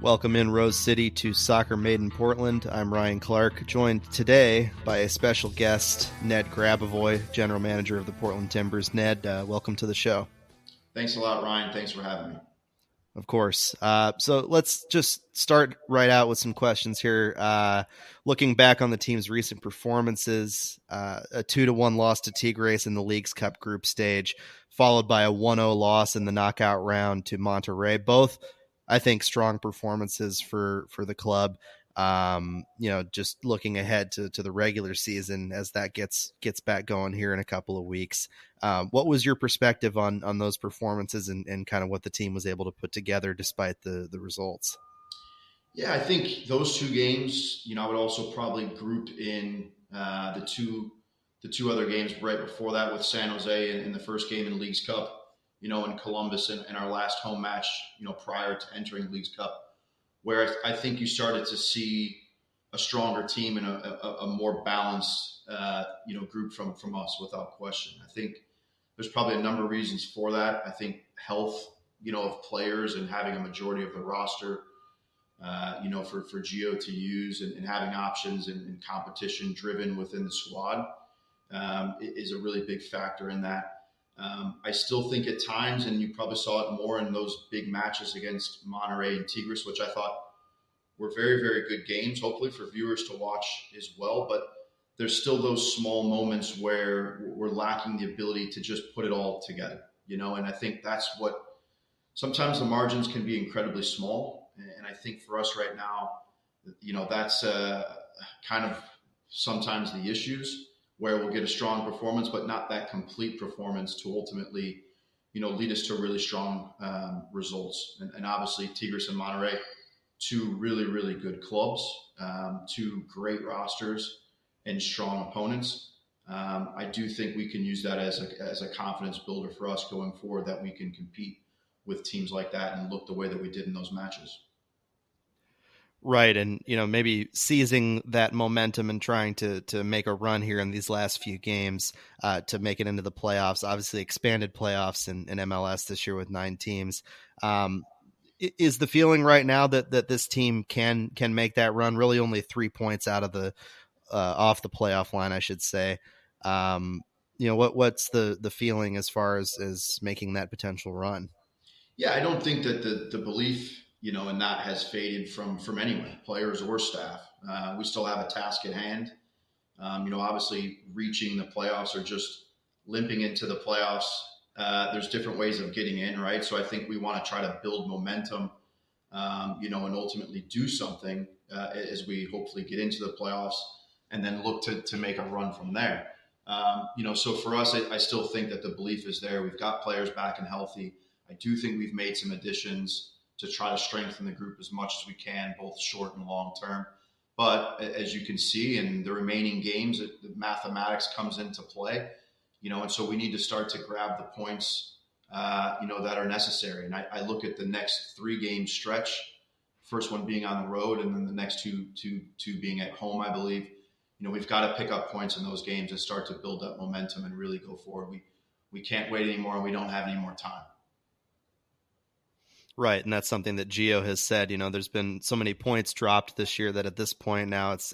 Welcome in Rose City to Soccer Made in Portland. I'm Ryan Clarke, joined today by a special guest, Ned Grabavoy, General Manager of the Portland Timbers. Ned, welcome to the show. Thanks a lot, Ryan. Thanks for having me. Of course. So let's just start right out with some questions here. Looking back on the team's recent performances, a 2-1 loss to Tigres in the Leagues Cup group stage, followed by a 1-0 loss in the knockout round to Monterrey. Both, I think, strong performances for the club. Just looking ahead to the regular season as that gets back going here in a couple of weeks. What was your perspective on those performances and kind of what the team was able to put together despite the results? Yeah, I think those two games, I would also probably group in the two other games right before that with San Jose in the first game in Leagues Cup, in Columbus in our last home match, prior to entering Leagues Cup, where I think you started to see a stronger team and a more balanced, group from us without question. I think there's probably a number of reasons for that. I think health, of players and having a majority of the roster, for Gio to use and having options and competition driven within the squad is a really big factor in that. I still think at times, and you probably saw it more in those big matches against Monterrey and Tigres, which I thought were very, very good games, hopefully for viewers to watch as well. But there's still those small moments where we're lacking the ability to just put it all together, and I think that's what sometimes the margins can be incredibly small. And I think for us right now, that's kind of sometimes the issues where we'll get a strong performance, but not that complete performance to ultimately, lead us to really strong results. And obviously Tigres and Monterrey, two really, really good clubs, two great rosters and strong opponents. I do think we can use that as a confidence builder for us going forward, that we can compete with teams like that and look the way that we did in those matches. Right. And, maybe seizing that momentum and trying to make a run here in these last few games to make it into the playoffs, obviously expanded playoffs in MLS this year with 9 teams. Is the feeling right now that this team can make that run? Really only 3 points out of the off the playoff line, I should say. What's the feeling as far as making that potential run? Yeah, I don't think that the belief, in that has faded from anyone, players or staff. We still have a task at hand. Obviously reaching the playoffs or just limping into the playoffs. There's different ways of getting in, right? So I think we want to try to build momentum, and ultimately do something as we hopefully get into the playoffs and then look to make a run from there. So for us, I still think that the belief is there. We've got players back and healthy. I do think we've made some additions to try to strengthen the group as much as we can, both short and long term. But as you can see in the remaining games, the mathematics comes into play, and so we need to start to grab the points, that are necessary. And I look at the next 3 game stretch, first one being on the road and then the next two being at home, I believe. We've got to pick up points in those games and start to build up momentum and really go forward. We can't wait anymore, and we don't have any more time. Right, and that's something that Gio has said. There's been so many points dropped this year that at this point now it's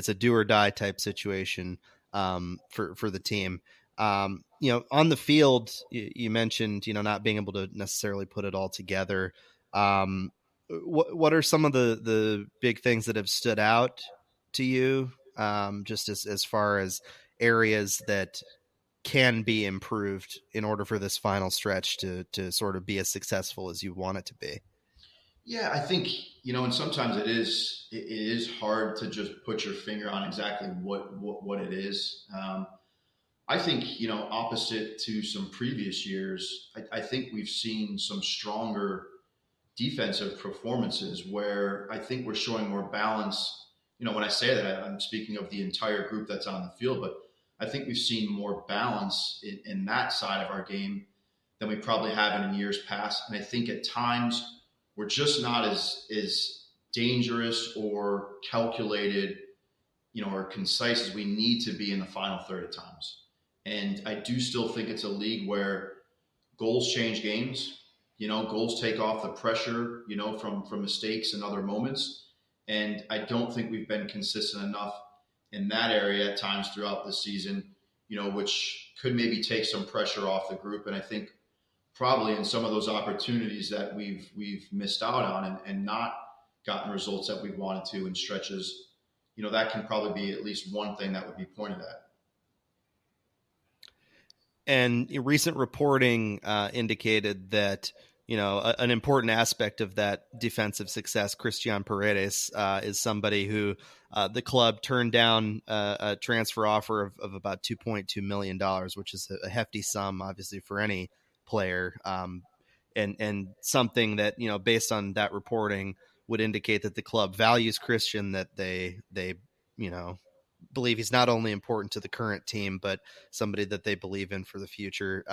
a do or die type situation for the team. On the field, you mentioned not being able to necessarily put it all together. What are some of the big things that have stood out to you, just as far as areas that can be improved in order for this final stretch to sort of be as successful as you want it to be? Yeah, I think, and sometimes it is hard to just put your finger on exactly what it is. I think, opposite to some previous years, I think we've seen some stronger defensive performances where I think we're showing more balance. When I say that, I'm speaking of the entire group that's on the field, but I think we've seen more balance in that side of our game than we probably have in years past. And I think at times we're just not as dangerous or calculated, or concise as we need to be in the final third at times. And I do still think it's a league where goals change games. Goals take off the pressure, from mistakes and other moments. And I don't think we've been consistent enough in that area at times throughout the season, which could maybe take some pressure off the group. And I think probably in some of those opportunities that we've missed out on and not gotten results that we wanted to in stretches, that can probably be at least one thing that would be pointed at. And recent reporting indicated that, an important aspect of that defensive success, Christian Paredes, is somebody who the club turned down a transfer offer of about $2.2 million, which is a hefty sum, obviously, for any player. And something that, based on that reporting, would indicate that the club values Christian, that they believe he's not only important to the current team, but somebody that they believe in for the future.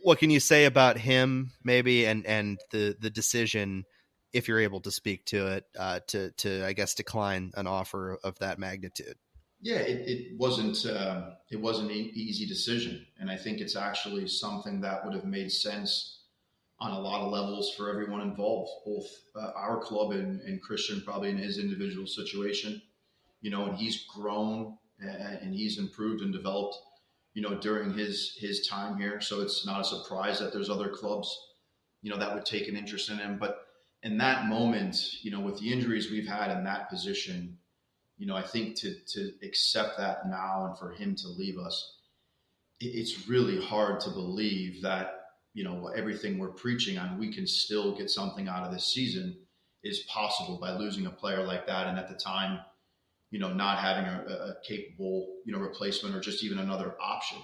What can you say about him, maybe, and the decision, if you're able to speak to it, to I guess decline an offer of that magnitude? Yeah, it wasn't an easy decision, and I think it's actually something that would have made sense on a lot of levels for everyone involved, both our club and Christian, probably in his individual situation. And he's grown and he's improved and developed, during his time here. So it's not a surprise that there's other clubs, that would take an interest in him. But in that moment, with the injuries we've had in that position, I think to accept that now and for him to leave us, it's really hard to believe that, everything we're preaching on, we can still get something out of this season, is possible by losing a player like that. And at the time, not having a capable, replacement or just even another option,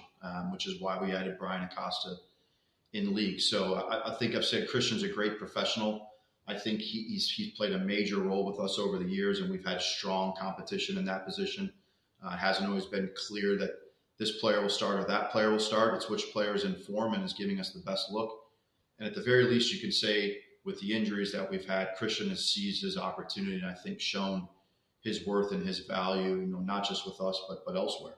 which is why we added Bryan Acosta in the league. So I think I've said Christian's a great professional. I think he's played a major role with us over the years, and we've had strong competition in that position. It hasn't always been clear that this player will start or that player will start. It's which player is in form and is giving us the best look. And at the very least, you can say with the injuries that we've had, Christian has seized his opportunity and I think shown his worth and his value, not just with us, but elsewhere.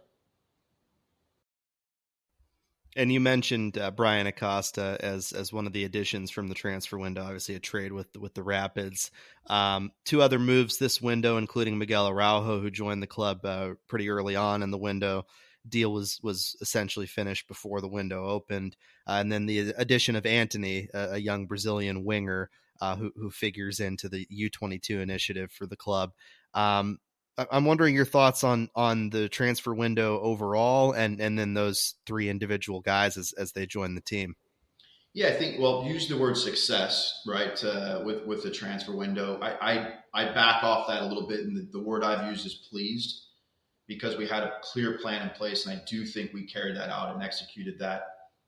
And you mentioned Bryan Acosta as one of the additions from the transfer window, obviously a trade with the Rapids. Two other moves this window, including Miguel Araujo, who joined the club pretty early on in the window. Deal was essentially finished before the window opened. And then the addition of Antony, a young Brazilian winger who figures into the U22 initiative for the club. I'm wondering your thoughts on the transfer window overall, and then those three individual guys as they join the team. Yeah, I think, well, use the word success, right, with the transfer window. I back off that a little bit, and the word I've used is pleased, because we had a clear plan in place, and I do think we carried that out and executed that,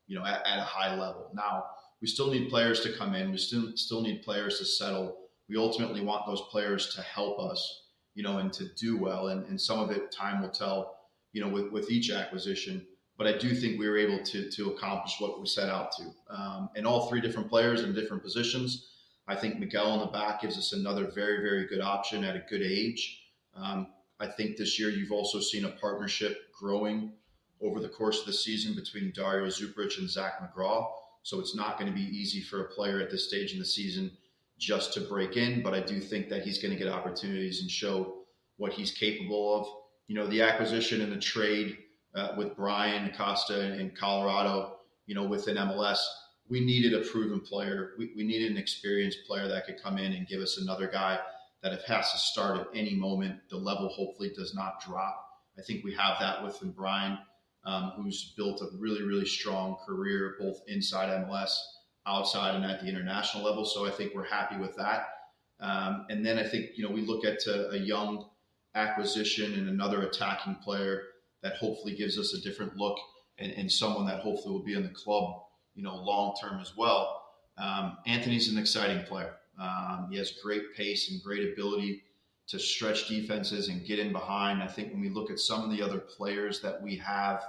at a high level. Now, we still need players to come in. We still need players to settle. We ultimately want those players to help us, and to do well. And some of it, time will tell, with each acquisition. But I do think we were able to accomplish what we set out to. And all three different players in different positions. I think Miguel in the back gives us another very, very good option at a good age. I think this year you've also seen a partnership growing over the course of the season between Dario Zubric and Zach McGraw. So it's not going to be easy for a player at this stage in the season just to break in, but I do think that he's going to get opportunities and show what he's capable of. The acquisition and the trade with Bryan Acosta in Colorado, within MLS, we needed a proven player. We needed an experienced player that could come in and give us another guy that if has to start at any moment, the level hopefully does not drop. I think we have that with Bryan, who's built a really, really strong career, both inside MLS, outside, and at the international level. So I think we're happy with that. And then I think, we look at a young acquisition and another attacking player that hopefully gives us a different look, and someone that hopefully will be in the club, long term as well. Antony's an exciting player. He has great pace and great ability to stretch defenses and get in behind. I think when we look at some of the other players that we have,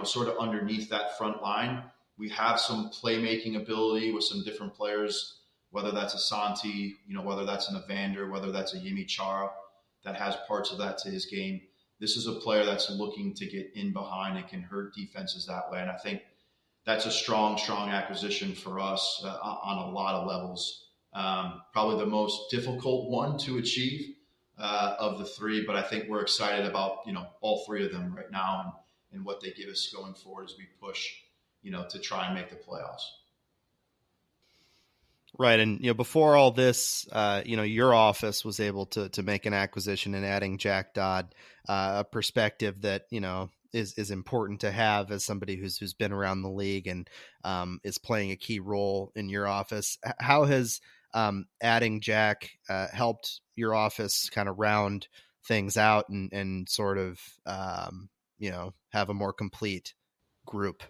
sort of underneath that front line, we have some playmaking ability with some different players, whether that's a Santi, whether that's an Evander, whether that's a Yimi Chara, that has parts of that to his game. This is a player that's looking to get in behind and can hurt defenses that way. And I think that's a strong acquisition for us on a lot of levels. Probably the most difficult one to achieve of the three, but I think we're excited about all three of them right now and what they give us going forward as we push to try and make the playoffs. Right, and before all this, your office was able to make an acquisition and adding Jack Dodd, a perspective that is important to have as somebody who's been around the league and is playing a key role in your office. How has adding Jack helped your office kind of round things out and sort of have a more complete group?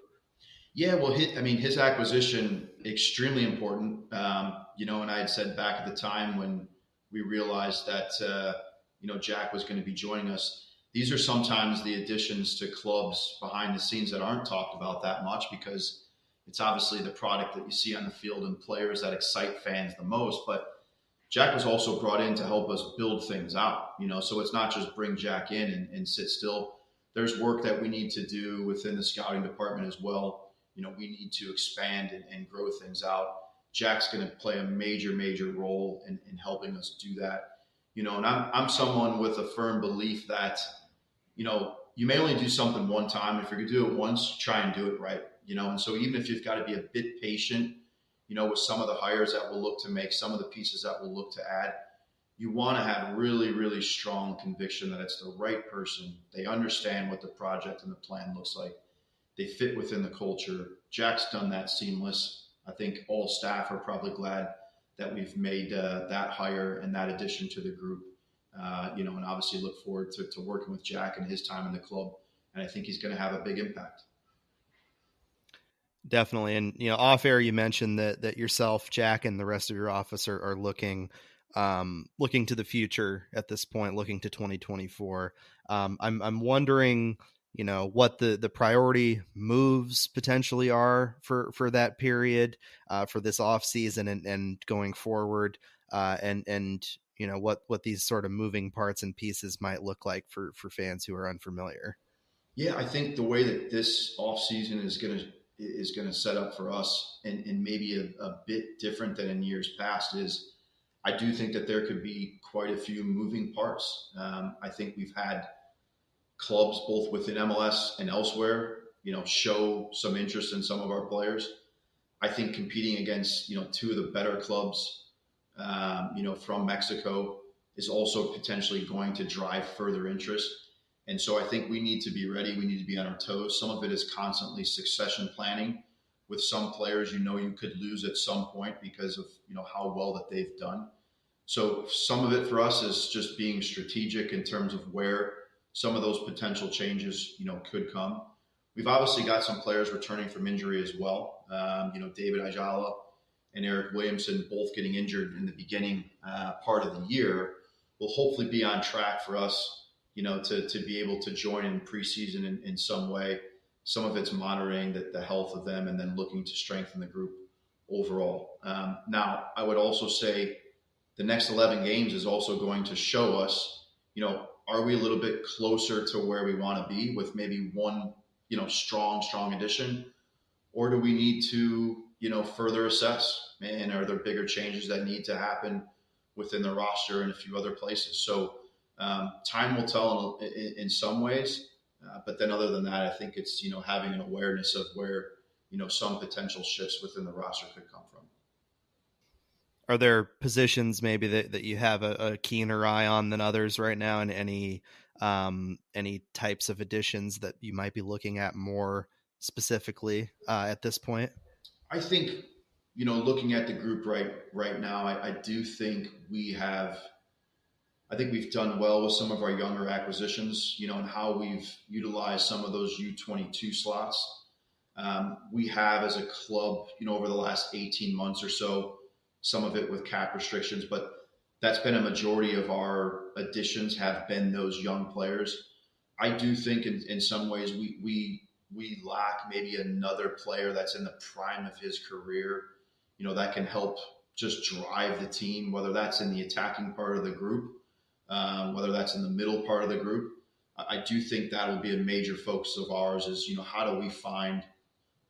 Yeah, well, his acquisition extremely important. And I had said back at the time when we realized that Jack was going to be joining us. These are sometimes the additions to clubs behind the scenes that aren't talked about that much because it's obviously the product that you see on the field and players that excite fans the most. But Jack was also brought in to help us build things out. So it's not just bring Jack in and sit still. There's work that we need to do within the scouting department as well. We need to expand and grow things out. Jack's going to play a major role in helping us do that. And I'm someone with a firm belief that, you may only do something one time. If you're going to do it once, try and do it right. And so even if you've got to be a bit patient, with some of the hires that we'll look to make, some of the pieces that we'll look to add, you want to have really strong conviction that it's the right person. They understand what the project and the plan looks like. They fit within the culture. Jack's done that seamless. I think all staff are probably glad that we've made that hire and that addition to the group. And obviously look forward to working with Jack and his time in the club. And I think he's going to have a big impact. Definitely. And, off air, you mentioned that yourself, Jack, and the rest of your office are looking to the future at this point, looking to 2024. I'm wondering, what the priority moves potentially are for that period, for this off season and going forward, and what these sort of moving parts and pieces might look like for fans who are unfamiliar. Yeah, I think the way that this offseason is going to set up for us and maybe a bit different than in years past is I do think that there could be quite a few moving parts. I think we've had clubs both within MLS and elsewhere, show some interest in some of our players. I think competing against, two of the better clubs, from Mexico is also potentially going to drive further interest. And so I think we need to be ready. We need to be on our toes. Some of it is constantly succession planning with some players, you could lose at some point because of, how well that they've done. So some of it for us is just being strategic in terms of where some of those potential changes, could come. We've obviously got some players returning from injury as well. David Ayala and Eric Williamson both getting injured in the beginning part of the year will hopefully be on track for us, to be able to join in preseason in some way. Some of it's monitoring the health of them and then looking to strengthen the group overall. Now, I would also say the next 11 games is also going to show us, are we a little bit closer to where we want to be with maybe one, strong addition, or do we need to, further assess? And are there bigger changes that need to happen within the roster and a few other places? So time will tell in some ways, but then other than that, I think it's, having an awareness of where, some potential shifts within the roster could come from. Are there positions maybe that you have a keener eye on than others right now, and any types of additions that you might be looking at more specifically at this point? I think, looking at the group right now, I do think I think we've done well with some of our younger acquisitions, and how we've utilized some of those U22 slots. We have as a club, over the last 18 months or so, some of it with cap restrictions, but that's been a majority of our additions have been those young players. I do think in some ways we lack maybe another player that's in the prime of his career, that can help just drive the team, whether that's in the attacking part of the group, whether that's in the middle part of the group. I do think that will be a major focus of ours is, how do we find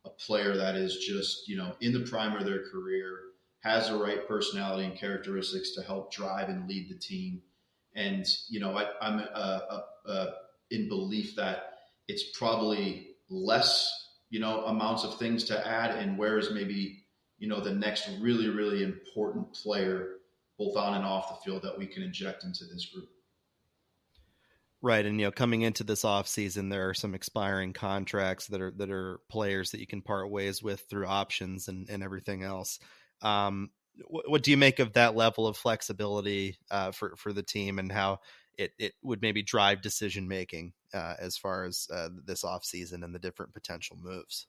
a player that is just, in the prime of their career, has the right personality and characteristics to help drive and lead the team. And, I'm in belief that it's probably less, amounts of things to add, and whereas maybe, the next really, really important player, both on and off the field, that we can inject into this group. Right, and coming into this offseason, there are some expiring contracts that are players that you can part ways with through options and everything else. What do you make of that level of flexibility for the team, and how it would maybe drive decision making as far as this offseason and the different potential moves?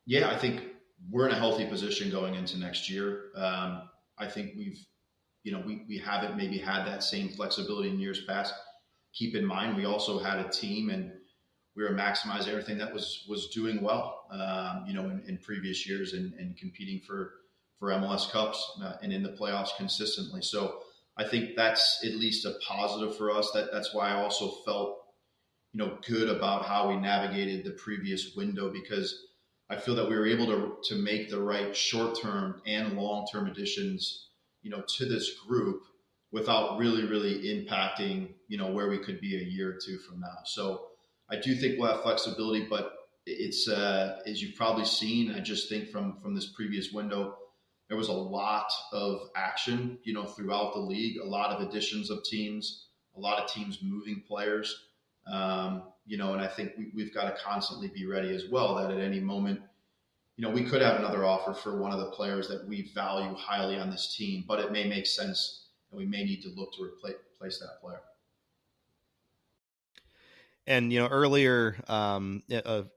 Yeah, I think we're in a healthy position going into next year. I think we haven't maybe had that same flexibility in years past. Keep in mind, we also had a team, and we were maximizing everything that was doing well, in previous years, and competing for MLS Cups and in the playoffs consistently. So I think that's at least a positive for us. That's why I also felt, good about how we navigated the previous window, because I feel that we were able to make the right short-term and long-term additions, to this group without really, really impacting, where we could be a year or two from now. So I do think we'll have flexibility, but it's, as you've probably seen, I just think from this previous window, there was a lot of action, throughout the league, a lot of additions of teams, a lot of teams moving players. And I think we've got to constantly be ready as well, that at any moment, we could have another offer for one of the players that we value highly on this team, but it may make sense, and we may need to look to replace that player. And earlier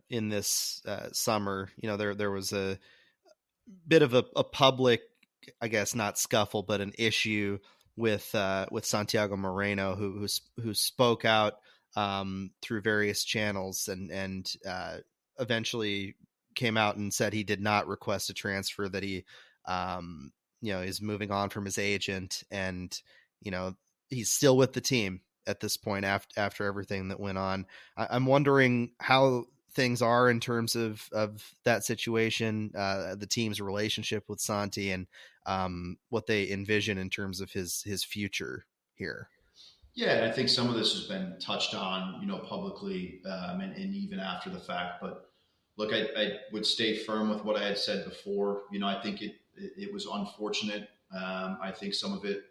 in this summer, there was a bit of a public, I guess not scuffle, but an issue with Santiago Moreno, who spoke out through various channels and eventually came out and said he did not request a transfer, that he is moving on from his agent, and he's still with the team at this point after everything that went on. I'm wondering how things are in terms of that situation, the team's relationship with Santi, and what they envision in terms of his future here. Yeah, and I think some of this has been touched on, publicly, and even after the fact. But look, I would stay firm with what I had said before. I think it was unfortunate. I think some of it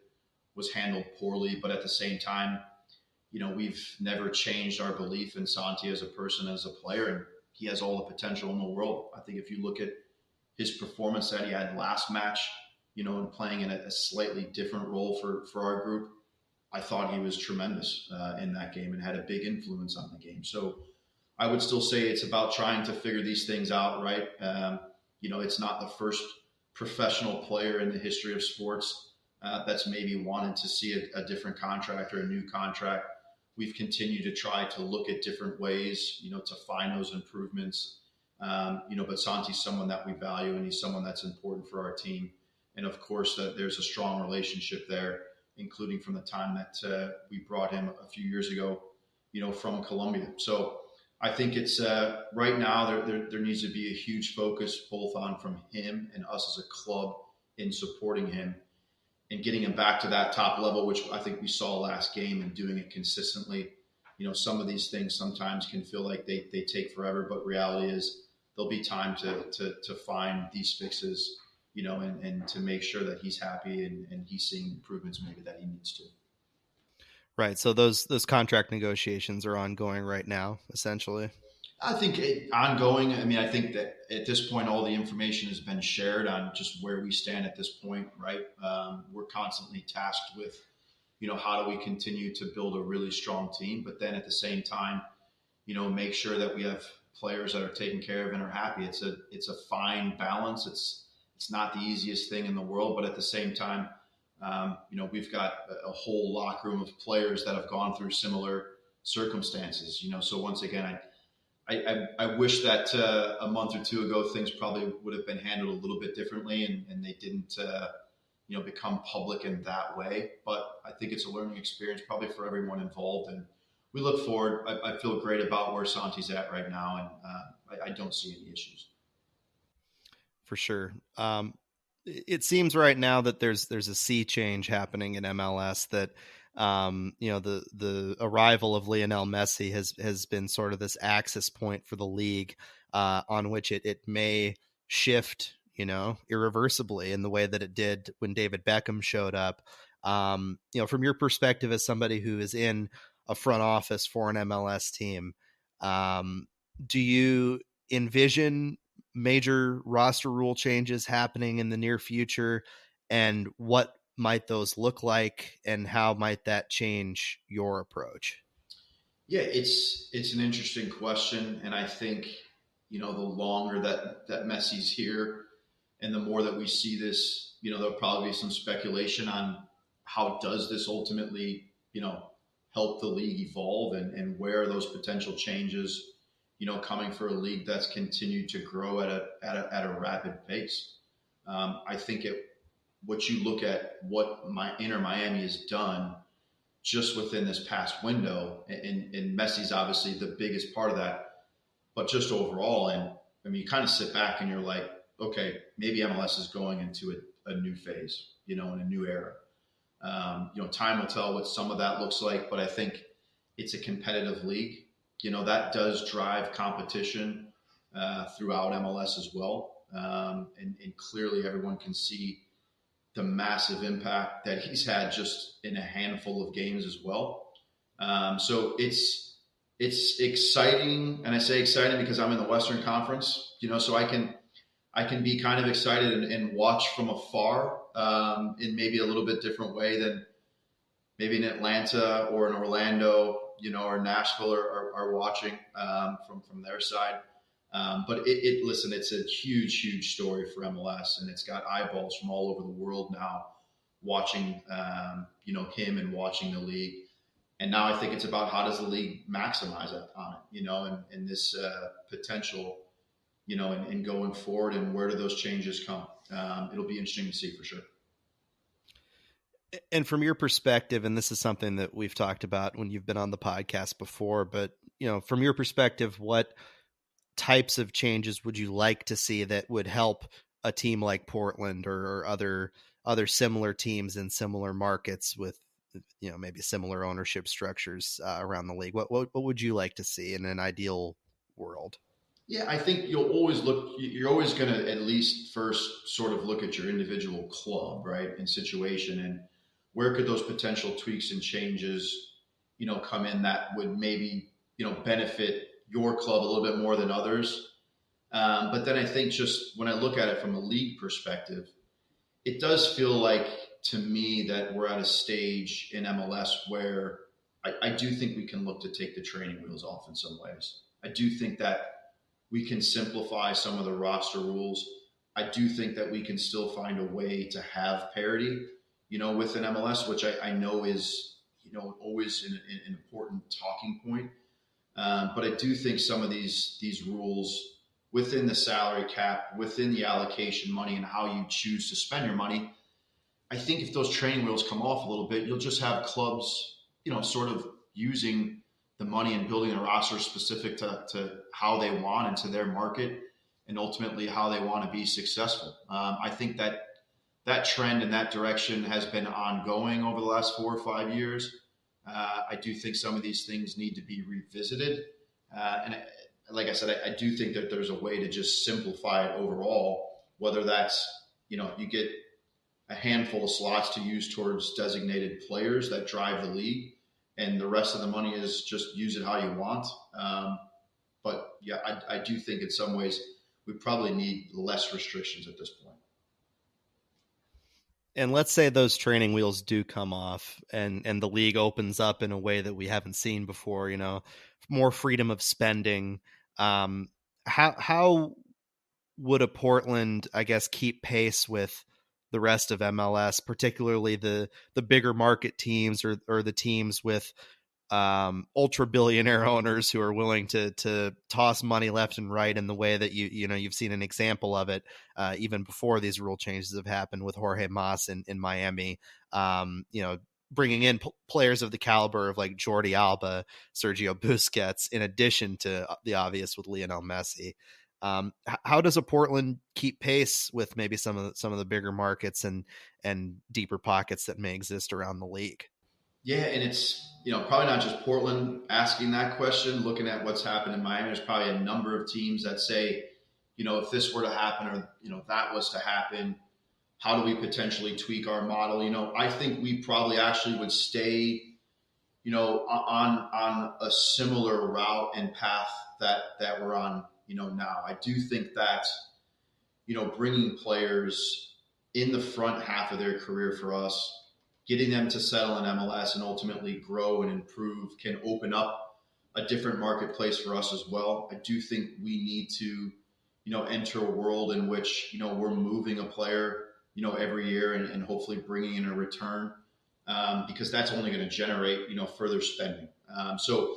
was handled poorly, but at the same time, we've never changed our belief in Santi as a person, as a player, and he has all the potential in the world. I think if you look at his performance that he had last match, and playing in a slightly different role for our group, I thought he was tremendous in that game and had a big influence on the game. So I would still say it's about trying to figure these things out, right? It's not the first professional player in the history of sports that's maybe wanted to see a different contract or a new contract. We've continued to try to look at different ways, to find those improvements. But Santi's someone that we value, and he's someone that's important for our team. And of course, that there's a strong relationship there, including from the time that we brought him a few years ago, from Colombia. So I think it's right now there needs to be a huge focus both on from him and us as a club in supporting him and getting him back to that top level, which I think we saw last game, and doing it consistently. Some of these things sometimes can feel like they take forever, but reality is there'll be time to find these fixes, and to make sure that he's happy and he's seeing improvements maybe that he needs to. Right. So those contract negotiations are ongoing right now, essentially. I think ongoing. I mean, I think that at this point, all the information has been shared on just where we stand at this point, right? We're constantly tasked with, how do we continue to build a really strong team, but then at the same time, make sure that we have players that are taken care of and are happy. It's a fine balance. It's not the easiest thing in the world, but at the same time, we've got a whole locker room of players that have gone through similar circumstances. So once again, I wish that a month or two ago things probably would have been handled a little bit differently, and they didn't become public in that way. But I think it's a learning experience probably for everyone involved, and we look forward. I feel great about where Santi's at right now, and I don't see any issues. for sure. It seems right now that there's a sea change happening in MLS, that the arrival of Lionel Messi has been sort of this axis point for the league, on which it may shift, irreversibly in the way that it did when David Beckham showed up. From your perspective as somebody who is in a front office for an MLS team, do you envision major roster rule changes happening in the near future, and what might those look like, and how might that change your approach? Yeah, it's an interesting question, and I think the longer that Messi's here, and the more that we see this, there'll probably be some speculation on how does this ultimately help the league evolve, and where are those potential changes coming for a league that's continued to grow at a rapid pace. I think what you look at what Inter Miami has done just within this past window, and Messi's obviously the biggest part of that, but just overall, and I mean, you kind of sit back and you're like, okay, maybe MLS is going into a new phase, in a new era. Time will tell what some of that looks like, but I think it's a competitive league. That does drive competition throughout MLS as well. And clearly everyone can see the massive impact that he's had just in a handful of games as well. So it's exciting, and I say exciting because I'm in the Western Conference, so I can be kind of excited and watch from afar, in maybe a little bit different way than maybe in Atlanta or in Orlando, or Nashville are watching from their side. But listen, it's a huge, huge story for MLS, and it's got eyeballs from all over the world now watching, him and watching the league. And now I think it's about how does the league maximize on it, and this potential, and going forward, and where do those changes come? It'll be interesting to see for sure. And from your perspective, and this is something that we've talked about when you've been on the podcast before, but from your perspective, what types of changes would you like to see that would help a team like Portland, or other similar teams in similar markets with maybe similar ownership structures around the league? What would you like to see in an ideal world? Yeah, I think you're always going to at least first sort of look at your individual club, right, and situation, and where could those potential tweaks and changes, come in that would maybe, benefit your club a little bit more than others. But then I think just when I look at it from a league perspective, it does feel like to me that we're at a stage in MLS where I do think we can look to take the training wheels off in some ways. I do think that we can simplify some of the roster rules. I do think that we can still find a way to have parity, within MLS, which I know is, always an important talking point. But I do think some of these rules within the salary cap, within the allocation money, and how you choose to spend your money, I think if those training wheels come off a little bit, you'll just have clubs, sort of using the money and building a roster specific to how they want and to their market, and ultimately how they want to be successful. I think that trend and that direction has been ongoing over the last 4 or 5 years. I do think some of these things need to be revisited. Like I said, I do think that there's a way to just simplify it overall, whether that's, you get a handful of slots to use towards designated players that drive the league, and the rest of the money is just use it how you want. But yeah, I do think in some ways we probably need less restrictions at this point. And let's say those training wheels do come off, and the league opens up in a way that we haven't seen before, more freedom of spending. How would a Portland, I guess, keep pace with the rest of MLS, particularly the bigger market teams, or the teams with ultra billionaire owners who are willing to toss money left and right in the way that you've seen an example of it even before these rule changes have happened with Jorge Mas in Miami, bringing in players of the caliber of like Jordi Alba, Sergio Busquets, in addition to the obvious with Lionel Messi. How does a Portland keep pace with maybe some of the bigger markets and deeper pockets that may exist around the league? Yeah, and it's probably not just Portland asking that question. Looking at what's happened in Miami, there's probably a number of teams that say, if this were to happen or that was to happen, how do we potentially tweak our model? I think we probably actually would stay, on a similar route and path that we're on, now. I do think that bringing players in the front half of their career for us, getting them to settle in MLS and ultimately grow and improve can open up a different marketplace for us as well. I do think we need to, enter a world in which, we're moving a player, every year and hopefully bringing in a return because that's only going to generate, further spending. So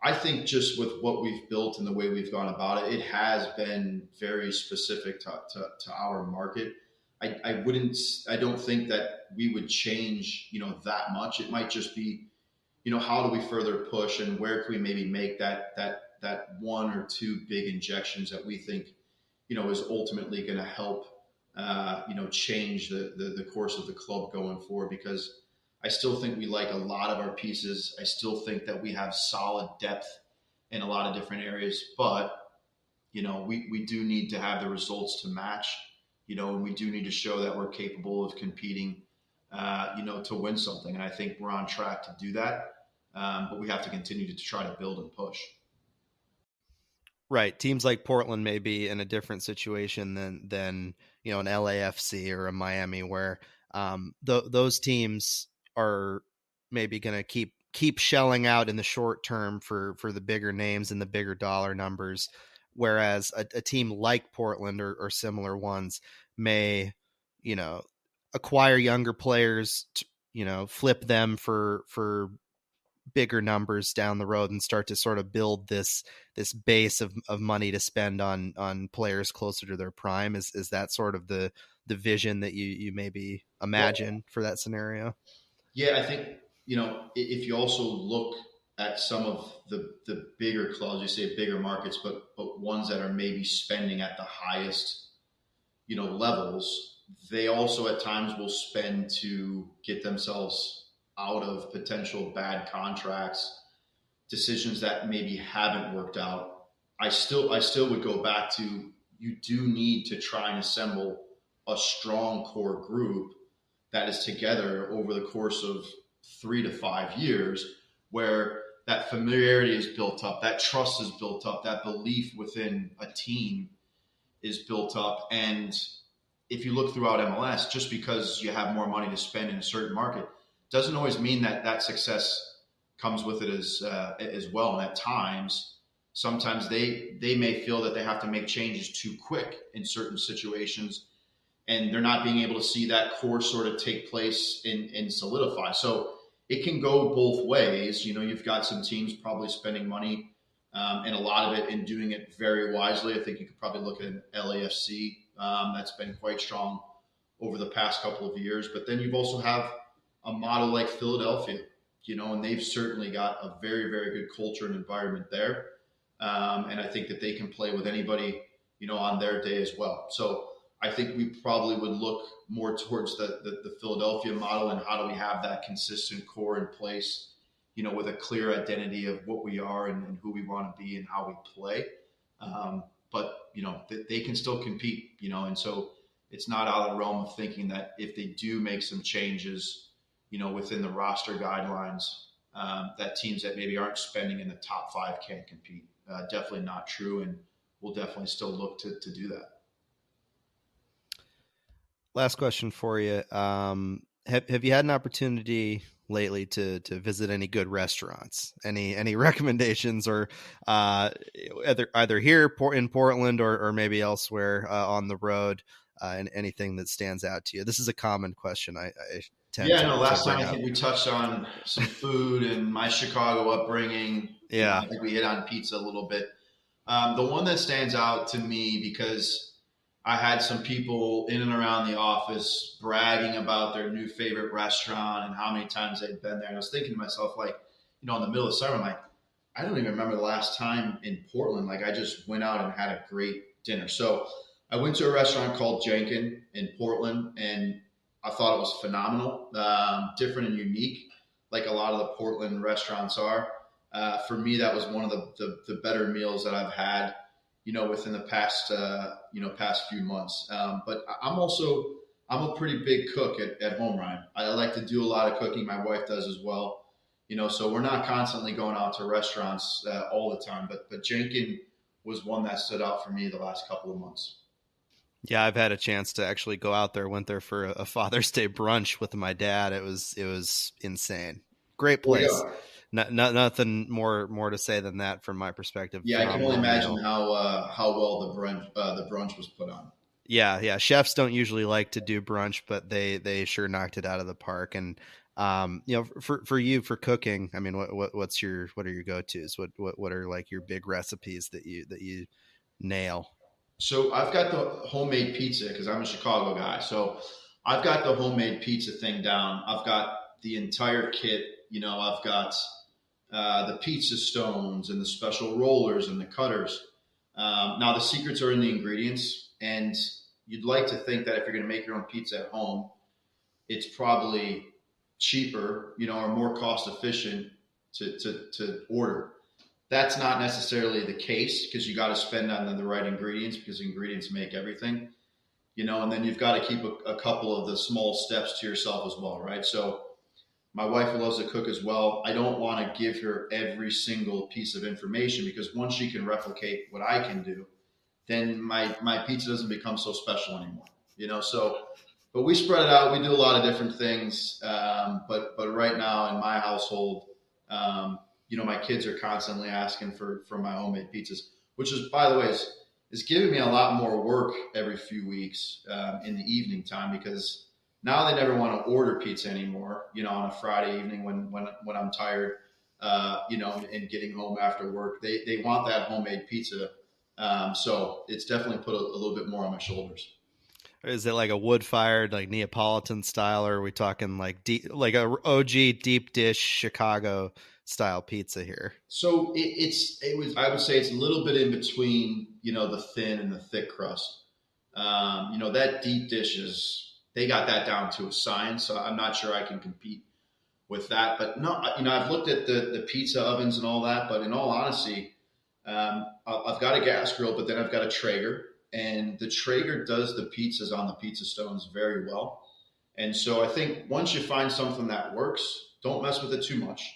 I think just with what we've built and the way we've gone about it, it has been very specific to our market. I don't think that we would change, that much. It might just be, how do we further push and where can we maybe make that one or two big injections that we think, is ultimately going to help, change the course of the club going forward, because I still think we like a lot of our pieces. I still think that we have solid depth in a lot of different areas, but, we do need to have the results to match, and we do need to show that we're capable of competing, to win something. And I think we're on track to do that. But we have to continue to try to build and push. Right. Teams like Portland may be in a different situation than an LAFC or a Miami, where those teams are maybe going to keep shelling out in the short term for the bigger names and the bigger dollar numbers, whereas a team like Portland or similar ones may, acquire younger players, flip them for bigger numbers down the road and start to sort of build this base of money to spend on players closer to their prime. Is that sort of the vision that you maybe imagine for that scenario? Yeah, I think, if you also look at some of the bigger clubs, you say bigger markets, but ones that are maybe spending at the highest, levels, they also at times will spend to get themselves out of potential bad contracts, decisions that maybe haven't worked out. I still would go back to, you do need to try and assemble a strong core group that is together over the course of 3 to 5 years, where that familiarity is built up, that trust is built up, that belief within a team is built up. And if you look throughout MLS, just because you have more money to spend in a certain market doesn't always mean that success comes with it as well. And at times, sometimes they may feel that they have to make changes too quick in certain situations, and they're not being able to see that core sort of take place and solidify. So it can go both ways. You've got some teams probably spending money and a lot of it and doing it very wisely. I think you could probably look at an LAFC that's been quite strong over the past couple of years. But then you've also have a model like Philadelphia, and they've certainly got a very, very good culture and environment there. And I think that they can play with anybody, on their day as well. So I think we probably would look more towards the Philadelphia model, and how do we have that consistent core in place, with a clear identity of what we are and who we want to be and how we play. But, they can still compete, and so it's not out of the realm of thinking that if they do make some changes, within the roster guidelines, that teams that maybe aren't spending in the top 5 can't compete. Definitely not true, and we'll definitely still look to do that. Last question for you. Have you had an opportunity lately to visit any good restaurants? Any recommendations, or either here in Portland or maybe elsewhere on the road, and anything that stands out to you? This is a common question. I tend to last bring time I up. think we touched on some food and my Chicago upbringing. Yeah. I think we hit on pizza a little bit. The one that stands out to me, because I had some people in and around the office bragging about their new favorite restaurant and how many times they'd been there. And I was thinking to myself, like, in the middle of summer, I'm like, I don't even remember the last time in Portland, like, I just went out and had a great dinner. So I went to a restaurant called Jenkin in Portland, and I thought it was phenomenal, different and unique, like a lot of the Portland restaurants are. For me, that was one of the better meals that I've had, within the past, past few months. But I'm a pretty big cook at home, Ryan. I like to do a lot of cooking. My wife does as well. So we're not constantly going out to restaurants all the time. But Jenkin was one that stood out for me the last couple of months. Yeah, I've had a chance to actually go out there. Went there for a Father's Day brunch with my dad. It was insane. Great place. Nothing more to say than that from my perspective. Yeah, I can only imagine how well the brunch was put on. Yeah. Chefs don't usually like to do brunch, but they sure knocked it out of the park. And for you, for cooking, I mean, what are your go-tos? What are like your big recipes that you nail? So I've got the homemade pizza because I'm a Chicago guy. So I've got the homemade pizza thing down. I've got the entire kit. I've got the pizza stones and the special rollers and the cutters. Now the secrets are in the ingredients, and you'd like to think that if you're going to make your own pizza at home, it's probably cheaper, or more cost efficient to order. That's not necessarily the case because you got to spend on the right ingredients because ingredients make everything, and then you've got to keep a couple of the small steps to yourself as well, right? So my wife loves to cook as well. I don't want to give her every single piece of information because once she can replicate what I can do, then my pizza doesn't become so special anymore, but we spread it out. We do a lot of different things. But right now in my household, my kids are constantly asking for my homemade pizzas, which is, by the way, is giving me a lot more work every few weeks in the evening time because now they never want to order pizza anymore, on a Friday evening when I'm tired, and getting home after work. They want that homemade pizza. So it's definitely put a little bit more on my shoulders. Is it like a wood-fired, like Neapolitan style, or are we talking like like a OG deep dish Chicago style pizza here? So I would say it's a little bit in between, the thin and the thick crust. That deep dish they got that down to a science. So I'm not sure I can compete with that. But no, I've looked at the pizza ovens and all that. But in all honesty, I've got a gas grill, but then I've got a Traeger. And the Traeger does the pizzas on the pizza stones very well. And so I think once you find something that works, don't mess with it too much.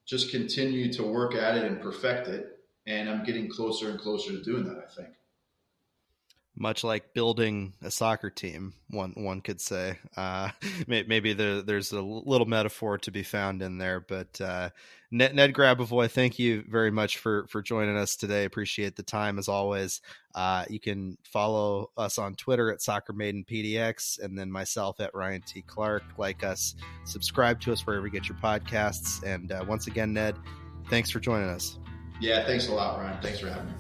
Just continue to work at it and perfect it. And I'm getting closer and closer to doing that, I think. Much like building a soccer team, one could say. Maybe there's a little metaphor to be found in there. But Ned Grabavoy, thank you very much for joining us today. Appreciate the time as always. You can follow us on Twitter at SoccerMaidenPDX, and then myself at Ryan T. Clarke. Like us, subscribe to us wherever you get your podcasts. And once again, Ned, thanks for joining us. Yeah, thanks a lot, Ryan. Thanks for having me.